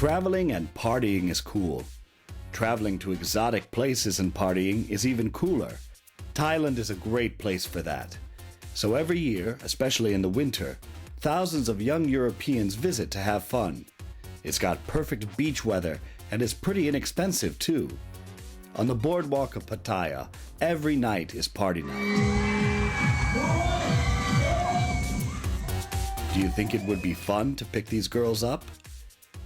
Traveling and partying is cool. Traveling to exotic places and partying is even cooler. Thailand is a great place for that. So every year, especially in the winter, thousands of young Europeans visit to have fun. It's got perfect beach weather and is pretty inexpensive too. On the boardwalk of Pattaya, every night is party night. Do you think it would be fun to pick these girls up?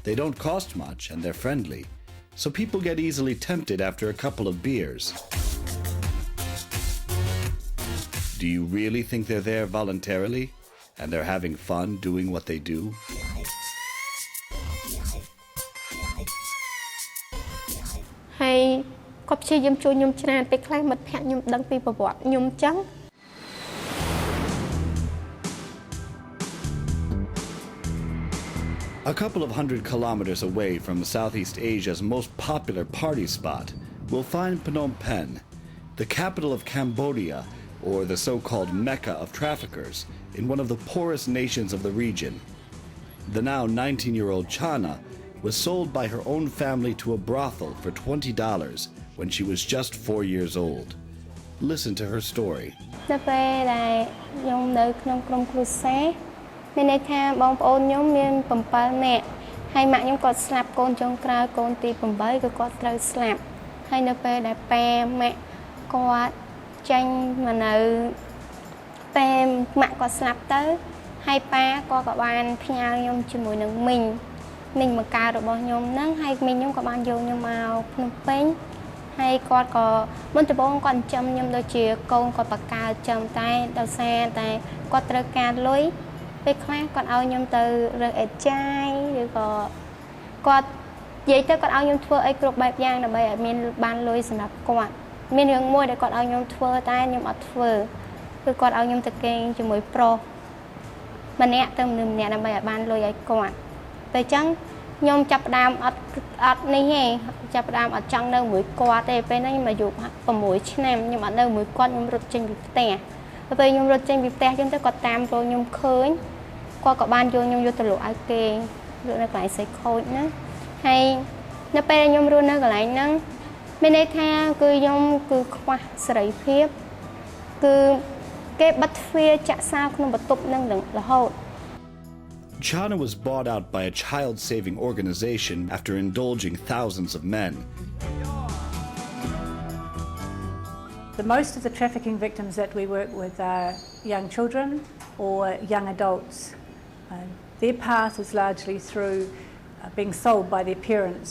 They don't cost much and they're friendly, so people get easily tempted after a couple of beers. Do you really think they're there voluntarily and they're having fun doing what they do? Hey, គាត់ព្យាយាមជួយខ្ញុំច្រើនពេលខ្លះមិត្តភក្តិខ្ញុំដឹងពីប្រវត្តិខ្ញុំចឹង A couple of 100 kilometers away from Southeast Asia's most popular party spot, we'll find Phnom Penh, the capital of Cambodia, or the so-called Mecca of traffickers, in one of the poorest nations of the region. The now 19-year-old Chana was sold by her own family to a brothel for $20 when she was just 4 years old. Listen to her story. នៅពេលដែលខ្ញុំនៅក្នុងក្រុមគ្រួសារមានន័យថាបងប្អូនខ្ញុំមាន7នាក់ហើយម៉ាក់ខ្ញុំគាត់ស្លាប់កូនចុងក្រោយកូនទី8គឺគាត់ត្រូវស្លាប់ហើយនៅពេលដែលប៉ាម៉ាក់គាត់ចេញមកនៅប៉ាម៉ាក់គាត់ស្លាប់ទៅហើយប៉ាគាត់ក៏បានផ្ញើខ្ញុំជាមួយនឹងមីងមកកើតរបស់ខ្ញុំហ្នឹងហើយមីងខ្ញុំក៏បានយកខ្ញុំមកភ្នំពេញហើយគាត់ក៏មុនដំបូងគាត់ចិញ្ចឹមខ្ញុំដូចជាកូនគាត់បកកើតចឹងតែដោយសារតែគាត់ត្រូវការលុយពេលខ្លះគាត់ឲ្យខ្ញុំទៅរើសអេតចាយឬក៏គាត់និយាយទៅគាត់ឲ្យខ្ញុំធ្វើអីគ្រប់បែបយ៉ាងដើម្បីឲ្យមានបានលុយសម្រាប់គាត់មានរឿងមួយដែលគាត់ឲ្យខ្ញុំធ្វើតែខ្ញុំអត់ធ្វើគឺគាត់ឲ្យខ្ញុំទៅគេងជាមួយប្រុសម្នាក់ទៅមនុស្សម្នាក់ដើម្បីឲ្យបានលុយឲ្យគាត់ពេលចឹងខ្ញុំចាប់ផ្ដើមអត់នេះទេចាប់ផ្ដើមអត់ចង់នៅមួយគាត់ទេពេលហ្នឹងខ្ញុំអាយុ6ឆ្នាំខ្ញុំអត់នៅមួយគាត់ខ្ញុំរត់ចេញពីផ្ទះពេលខ្ញុំរត់ចេញពីផ្ទះចឹងទៅគាត់តាមរកខ្ញុំឃើញគាត់ក៏បានយកខ្ញុំយកទៅលក់ឲ្យគេលក់នៅកន្លែងសេខូចណាហើយនៅពេលខ្ញុំរស់នៅកន្លែងហ្នឹងមានន័យថាគឺខ្ញុំគឺខ្វះសេរីភាពគឺគេបិទទ្វារចាក់សោក្នុងបន្ទប់ហ្នឹងរហូត Chana was bought out by a child-saving organization after indulging thousands of men. Most of the trafficking victims that we work with are young children or young adults. Their path is largely through being sold by their parents.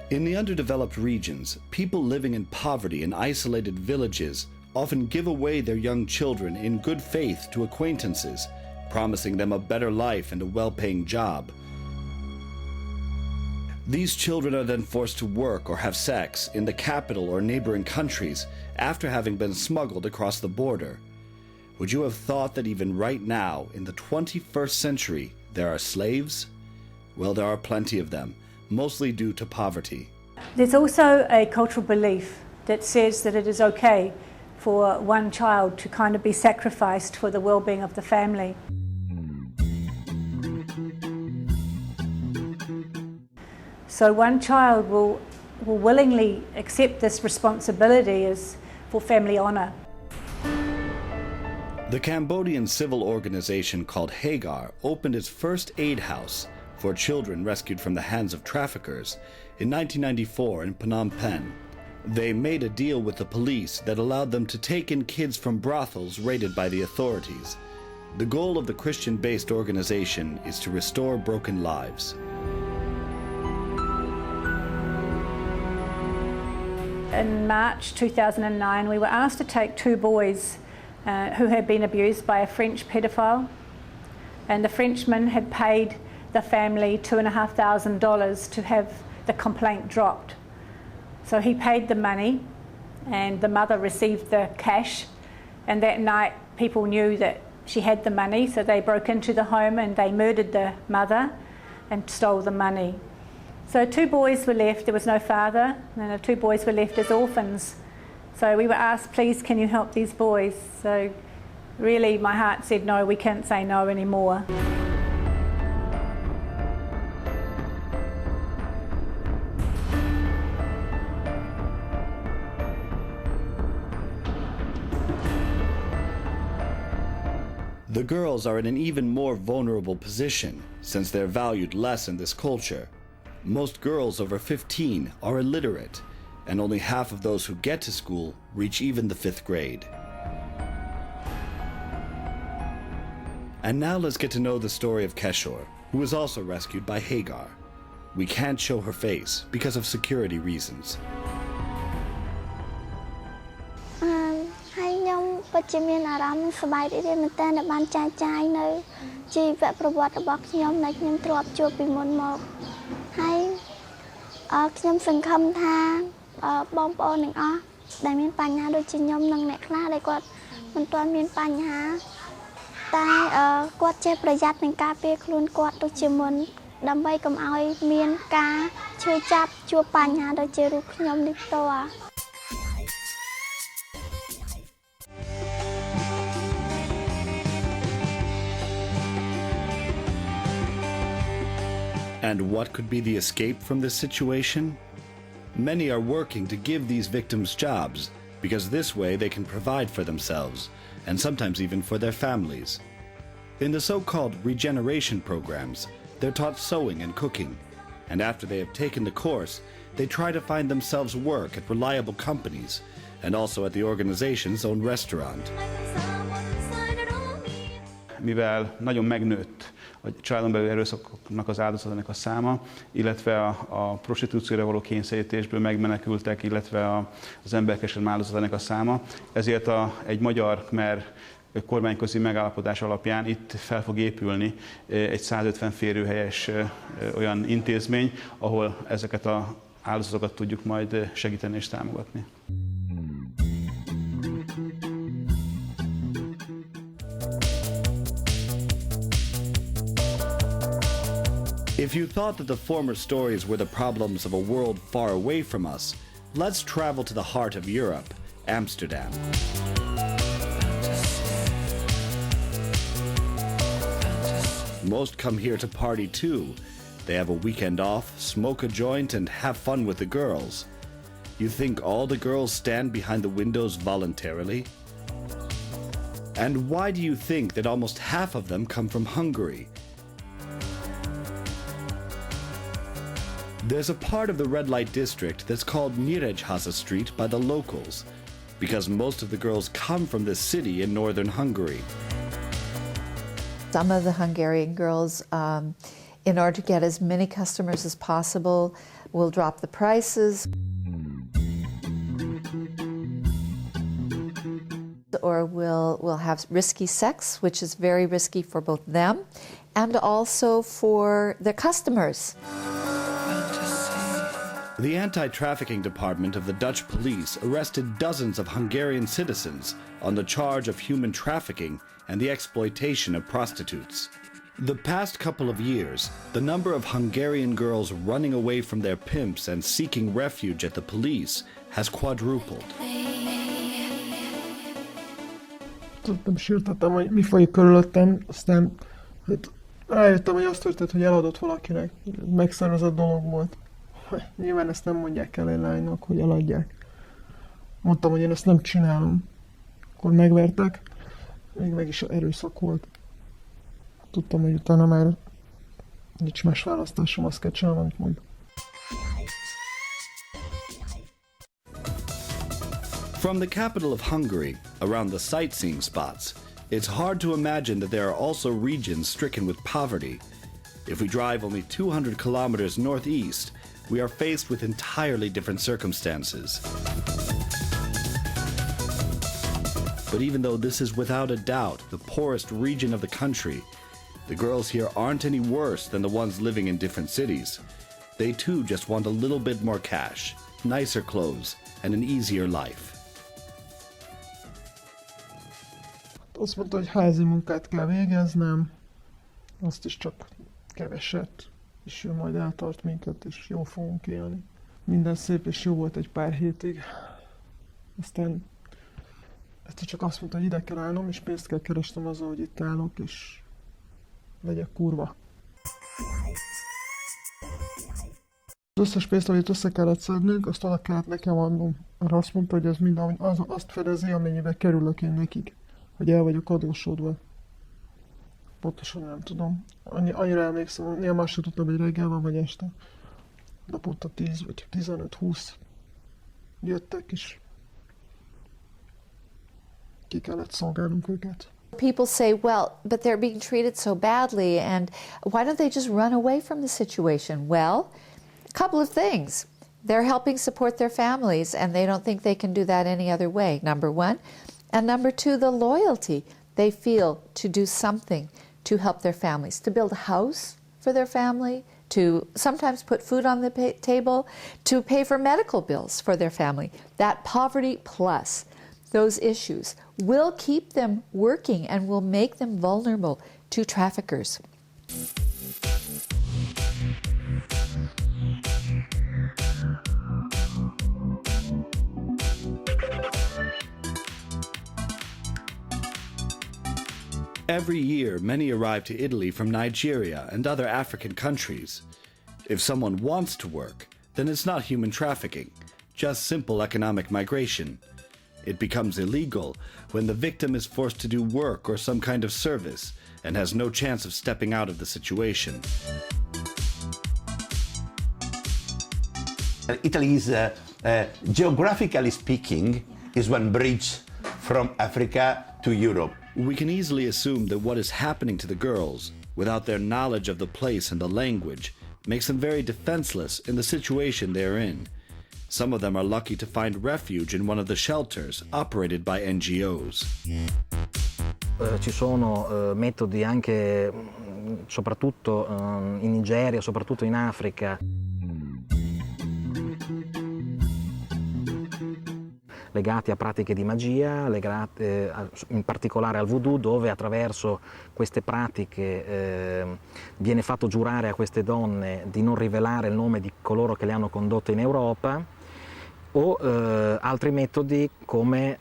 In the underdeveloped regions, people living in poverty in isolated villages often give away their young children in good faith to acquaintances, promising them a better life and a well-paying job. These children are then forced to work or have sex in the capital or neighboring countries after having been smuggled across the border. Would you have thought that even right now, in the 21st century, there are slaves? Well, there are plenty of them, mostly due to poverty. There's also a cultural belief that says that it is okay for one child to kind of be sacrificed for the well-being of the family. So one child will willingly accept this responsibility as for family honour. The Cambodian civil organization called Hagar opened its first aid house for children rescued from the hands of traffickers in 1994 in Phnom Penh. They made a deal with the police that allowed them to take in kids from brothels raided by the authorities. The goal of the Christian-based organization is to restore broken lives. In March 2009, we were asked to take 2 boys who had been abused by a French paedophile, and the Frenchman had paid the family $2,500 to have the complaint dropped. So he paid the money and the mother received the cash, and that night people knew that she had the money, so they broke into the home and they murdered the mother and stole the money. So 2 boys were left, there was no father, and the 2 boys were left as orphans. So we were asked, please can you help these boys? So really my heart said no, we can't say no anymore. The girls are in an even more vulnerable position since they're valued less in this culture. Most girls over 15 are illiterate, and only half of those who get to school reach even the 5th grade. And now let's get to know the story of Keshor, who was also rescued by Hagar. We can't show her face because of security reasons. ហើយខ្ញុំពិតជាមានអារម្មណ៍សប្បាយរីករាយមែនទែនដែលបានចែកចាយនៅជីវប្រវត្តិរបស់ខ្ញុំដែលខ្ញុំធ្លាប់ជួបពីមុនមកហើយខ្ញុំសង្ឃឹមថាបងប្អូនទាំងអស់ដែលមានបញ្ហាដូចជាខ្ញុំនិងអ្នកខ្លះដែលគាត់មិនទាន់មានបញ្ហាតែគាត់ចេះប្រយ័ត្ននឹងការពារខ្លួនគាត់ដូចជាមុនដើម្បីកុំឲ្យមានការឈឺចាប់ជួបបញ្ហាដូចជារូបខ្ញុំនេះផ្ទាល់ And what could be the escape from this situation? Many are working to give these victims jobs because this way they can provide for themselves and sometimes even for their families. In the so-called regeneration programs, they're taught sewing and cooking, and after they have taken the course, they try to find themselves work at reliable companies and also at the organization's own restaurant. Mivel nagyon megnőtt a családon belül erőszakoknak az áldozatának a száma, illetve a prostitúcióra való kényszerítésből megmenekültek, illetve az emberkereskedelem áldozatának a száma. Ezért egy magyar-khmer kormányközi megállapodás alapján itt fel fog épülni egy 150 férőhelyes olyan intézmény, ahol ezeket az áldozatokat tudjuk majd segíteni és támogatni. If you thought that the former stories were the problems of a world far away from us, let's travel to the heart of Europe, Amsterdam. Most come here to party too. They have a weekend off, smoke a joint, and have fun with the girls. You think all the girls stand behind the windows voluntarily? And why do you think that almost half of them come from Hungary? There's a part of the red light district that's called Nyíregyháza Street by the locals, because most of the girls come from this city in northern Hungary. Some of the Hungarian girls, in order to get as many customers as possible, will drop the prices or will have risky sex, which is very risky for both them and also for their customers. The anti-trafficking department of the Dutch police arrested dozens of Hungarian citizens on the charge of human trafficking and the exploitation of prostitutes. The past couple of years, the number of Hungarian girls running away from their pimps and seeking refuge at the police has quadrupled. Tudtam, sírtattam, hogy mi folyik körülöttem, aztán rájöttem, hogy azt történt, hogy eladott valakinek. Megszervezett dolog volt. Nyilván ezt nem mondják el egy lánynak, hogy eladják. Mondtam, hogy én ezt nem csinálom. Akkor megvertek, még meg is erőszak volt. Tudtam, hogy utána már nincs más választásom, azt kell csinálnom, amit mond. From the capital of Hungary, around the sightseeing spots, it's hard to imagine that there are also regions stricken with poverty. If we drive only 200 kilometers northeast, we are faced with entirely different circumstances. But even though this is without a doubt the poorest region of the country, the girls here aren't any worse than the ones living in different cities. They too just want a little bit more cash, nicer clothes, and an easier life. Azt mondta, hogy házi munkát kell végeznem, azt is csak keveset, és ő majd eltart minket, és jól fogunk élni. Minden szép és jó volt egy pár hétig. Aztán ezt csak azt mondta, hogy ide kell állnom, és pénzt kell keresnem azzal, hogy itt állok, és legyek kurva. Az összes pénzt, amit össze kellett szednünk, azt oda kellett nekem adnom. Arra azt mondta, hogy ez mind azt fedezi, amennyibe kerülök én nekik. Hogy el vagyok adósodva. Pontosan nem tudom. Annyira emlékszem, hogy néha már sem tudtam, hogy reggel van, vagy este. Naponta 10 vagy 15-20 jöttek, és ki kellett szolgálnunk őket. People say, well, but they're being treated so badly, and why don't they just run away from the situation? Well, a couple of things. They're helping support their families, and they don't think they can do that any other way, number one. And number two, the loyalty they feel to do something to help their families, to build a house for their family, to sometimes put food on the table, to pay for medical bills for their family. That poverty plus those issues will keep them working and will make them vulnerable to traffickers. Every year, many arrive to Italy from Nigeria and other African countries. If someone wants to work, then it's not human trafficking, just simple economic migration. It becomes illegal when the victim is forced to do work or some kind of service and has no chance of stepping out of the situation. Italy is, geographically speaking, is one bridge from Africa to Europe. We can easily assume that what is happening to the girls, without their knowledge of the place and the language, makes them very defenseless in the situation they are in. Some of them are lucky to find refuge in one of the shelters operated by NGOs. Ci sono metodi anche, soprattutto in Nigeria, soprattutto in Africa, legati a pratiche di magia, legate in particolare al voodoo, dove attraverso queste pratiche viene fatto giurare a queste donne di non rivelare il nome di coloro che le hanno condotte in Europa, o altri metodi come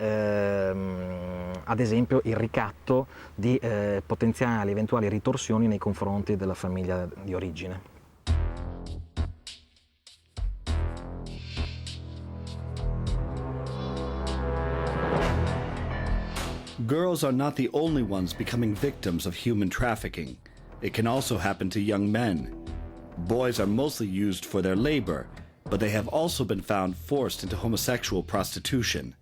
ad esempio il ricatto di potenziali eventuali ritorsioni nei confronti della famiglia di origine. Girls are not the only ones becoming victims of human trafficking. It can also happen to young men. Boys are mostly used for their labor, but they have also been found forced into homosexual prostitution.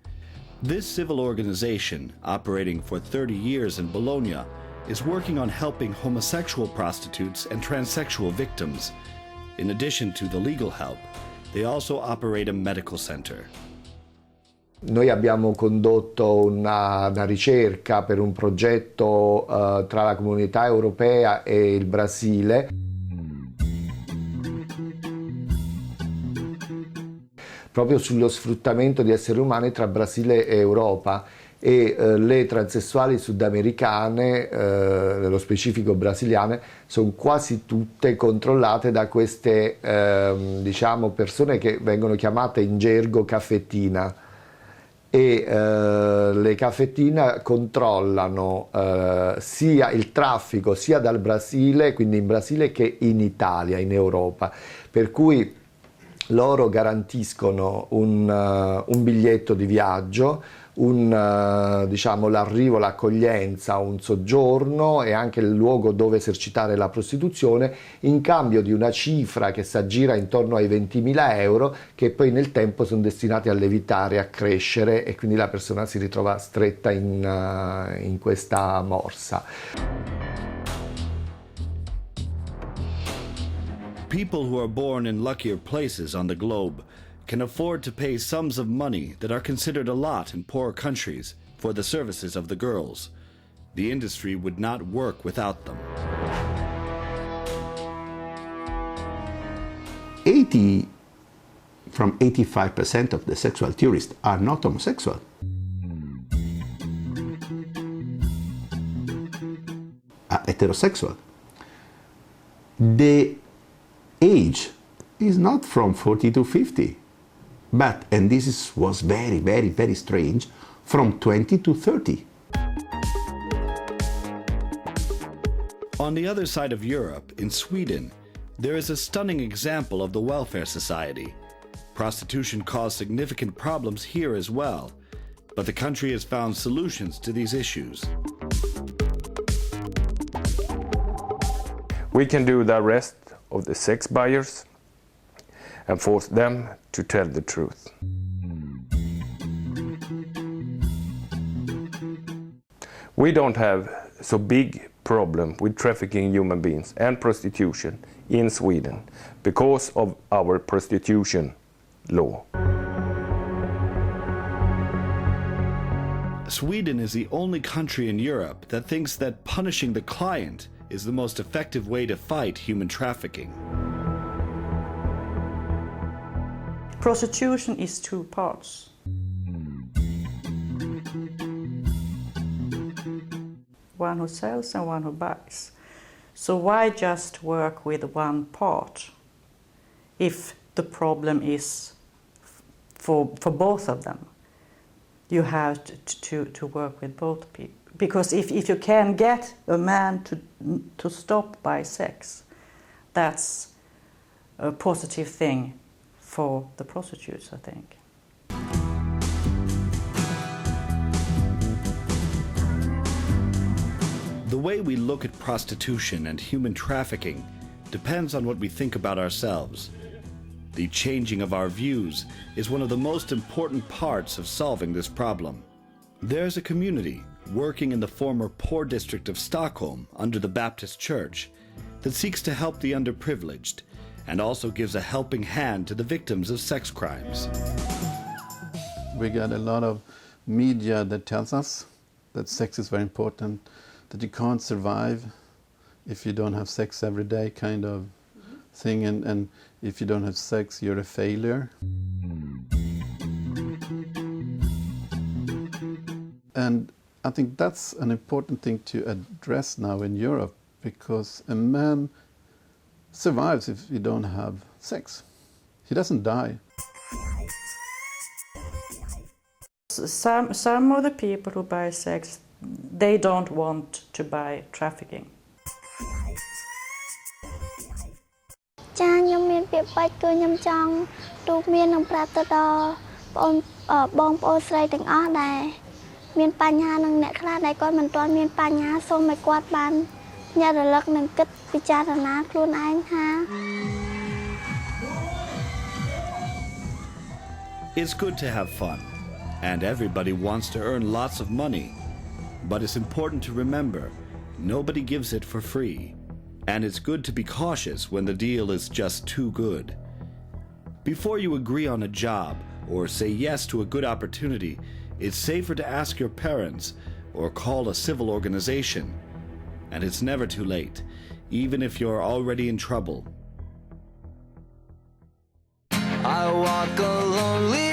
This civil organization, operating for 30 years in Bologna, is working on helping homosexual prostitutes and transsexual victims. In addition to the legal help, they also operate a medical center. Noi abbiamo condotto una ricerca per un progetto tra la Comunità Europea e il Brasile. Proprio sullo sfruttamento di esseri umani tra Brasile e Europa, e le transessuali sudamericane, nello specifico brasiliane, sono quasi tutte controllate da queste diciamo persone che vengono chiamate in gergo caffettina. E le caffettina controllano sia il traffico sia dal Brasile, quindi in Brasile, che in Italia, in Europa, per cui loro garantiscono un biglietto di viaggio, diciamo, l'arrivo, l'accoglienza, un soggiorno e anche il luogo dove esercitare la prostituzione, in cambio di una cifra che si aggira intorno ai 20.000 euro, che poi nel tempo sono destinati a lievitare, a crescere, e quindi la persona si ritrova stretta in questa morsa. People who are born in luckier places on the globe can afford to pay sums of money that are considered a lot in poorer countries for the services of the girls. The industry would not work without them. 85% of the sexual tourists are not homosexual. heterosexual. The age is not from 40 to 50, but, and was very, very, very strange, from 20 to 30. On the other side of Europe, in Sweden, there is a stunning example of the welfare society. Prostitution caused significant problems here as well, but the country has found solutions to these issues. We can do the arrest of the sex buyers and force them to tell the truth. We don't have so big problem with trafficking human beings and prostitution in Sweden because of our prostitution law. Sweden is the only country in Europe that thinks that punishing the client is the most effective way to fight human trafficking. Prostitution is two parts. One who sells and one who buys. So why just work with one part if the problem is for both of them? You have to work with both people. Because if you can get a man to stop by sex, that's a positive thing for the prostitutes, I think. The way we look at prostitution and human trafficking depends on what we think about ourselves. The changing of our views is one of the most important parts of solving this problem. There's a community working in the former poor district of Stockholm under the Baptist Church that seeks to help the underprivileged and also gives a helping hand to the victims of sex crimes. We got a lot of media that tells us that sex is very important, that you can't survive if you don't have sex every day, kind of thing, and if you don't have sex, you're a failure. And I think that's an important thing to address now in Europe, because a man survives if he don't have sex. He doesn't die. Some of the people who buy sex, they don't want to buy trafficking. ចាខ្ញុំមានពាក្យពេចន៍គឺខ្ញុំចង់ទូមាននឹងប្រាប់ទៅដល់បងប្អូនស្រីទាំងអស់ដែលមានបញ្ហានឹងអ្នកខ្លះដែលគាត់មិនទាន់មានបញ្ហាសូមឲ្យគាត់បានញ៉ាំរលឹកនិងគិតពិចារណាខ្លួនឯងថា It's good to have fun, and everybody wants to earn lots of money. But it's important to remember, nobody gives it for free. And it's good to be cautious when the deal is just too good. Before you agree on a job or say yes to a good opportunity, it's safer to ask your parents or call a civil organization. And it's never too late, even if you're already in trouble. I walk a lonely